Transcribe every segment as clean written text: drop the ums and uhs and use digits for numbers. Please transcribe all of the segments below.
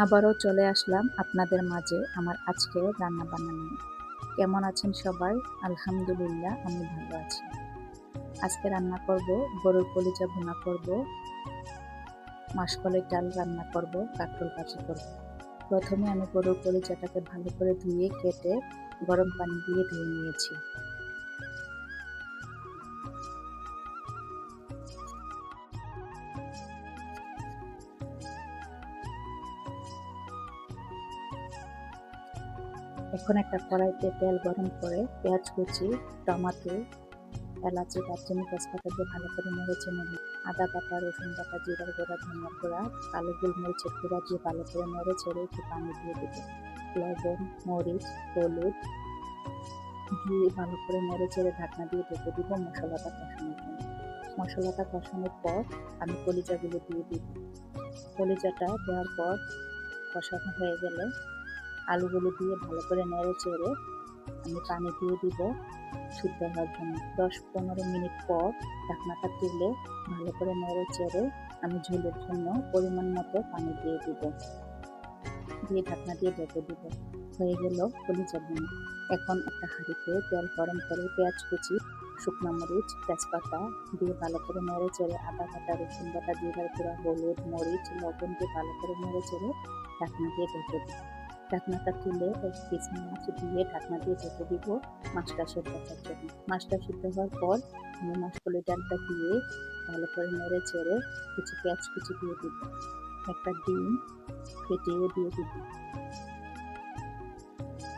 আবারও চলে আসলাম আপনাদের মাঝে আমার আজকের রান্নাবান্না নিয়ে। কেমন আছেন সবাই? আলহামদুলিল্লাহ আমি ভালো আছি। আজকে রান্না করব গরুর কলিজা ভুনা করব, মাসকলাই ডাল রান্না করব, কাঁকরোল ভাজি করব। প্রথমে আমি গরুর কলিজাটাকে ভালো করে ধুয়ে কেটে গরম পানি দিয়ে ধুয়ে নিয়েছি। এখন একটা কড়াইতে তেল গরম করে পেঁয়াজ কুচি, টমেটো, এলাচি, দারচিনি, তেজপাতা দিয়ে ভালো করে নেড়েচে নেব। আদা বাটা, রসুন বাটা, জিরার গুঁড়া, ধনিয়ার গুঁড়া, কালো গোলমরিচের গুঁড়া দিয়ে ভালো করে নেড়ে ছেড়ে একটু পানি দিয়ে দেব। লবণ, মরিচ, হলুদ দিয়ে ভালো করে নেড়ে চেড়ে ঢাকনা দিয়ে ঢেকে দিব মশলাটা কষানোর জন্য। মশলাটা কষানোর পর আমি কলিজাগুলো দিয়ে দিব। কলিজাটা দেওয়ার পর কষানো হয়ে গেলে আলুগুলো দিয়ে ভালো করে নেড়ে চেড়ে আমি পানি দিয়ে দিব সিদ্ধ হওয়ার জন্য। 10-15 মিনিট পর ঢাকনাটা তুলে ভালো করে নেড়ে চেড়ে আমি ঝোলের জন্য পরিমাণ মতো পানি দিয়ে দিব, দিয়ে ঢাকনা দিয়ে ঢেকে দিব। হয়ে গেল কলিজা ভুনা। এখন একটা হাঁড়িতে তেল গরম করে পেঁয়াজ কুচি, শুকনো মরিচ, তেজপাতা দিয়ে ভালো করে নেড়ে চেড়ে আদা বাটা, রসুন বাটা, জিরার গুঁড়া, হলুদ, মরিচ, লবণ দিয়ে ভালো করে নেড়ে চেড়ে ঢাকনা দিয়ে ঢেকে দিব। ঢাকনাটা তুলে এক পিস মাছ দিয়ে ঢাকনা দিয়ে ঢেকে দিব মাছটা সেদ্ধ হওয়ার জন্য। মাছটা সিদ্ধ হওয়ার পর আমি মাসকলাই ডালটা দিয়ে ভালো করে নেড়ে চেড়ে কিছু পেঁয়াজ কুচি দিয়ে দিব, একটা ডিম ফেটিয়ে দিয়ে দিব।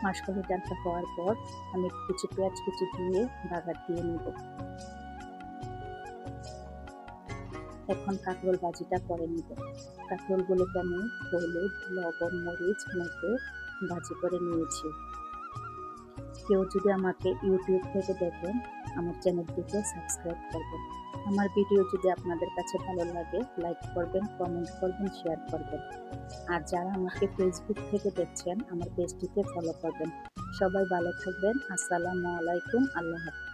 মাসকলাই ডালটা হওয়ার পর আমি কিছু পেঁয়াজ কুচি দিয়ে বাগার দিয়ে নিব। এখন কাঁকরোল ভাজিটা করে নিব। কাঁকরোলগুলোকে আমি হলুদ, লবণ, মরিচ মেখে ভাজি করে নিয়েছি। কেউ যদি আমাকে ইউটিউব থেকে দেখেন, আমার চ্যানেলটিকে সাবস্ক্রাইব করবেন। আমার ভিডিও যদি আপনাদের কাছে ভালো লাগে লাইক করবেন, কমেন্ট করবেন, শেয়ার করবেন। আর যারা আমাকে ফেসবুক থেকে দেখছেন আমার পেজটিকে ফলো করবেন। সবাই ভালো থাকবেন। আসসালামু আলাইকুম। আল্লাহ হাফেজ।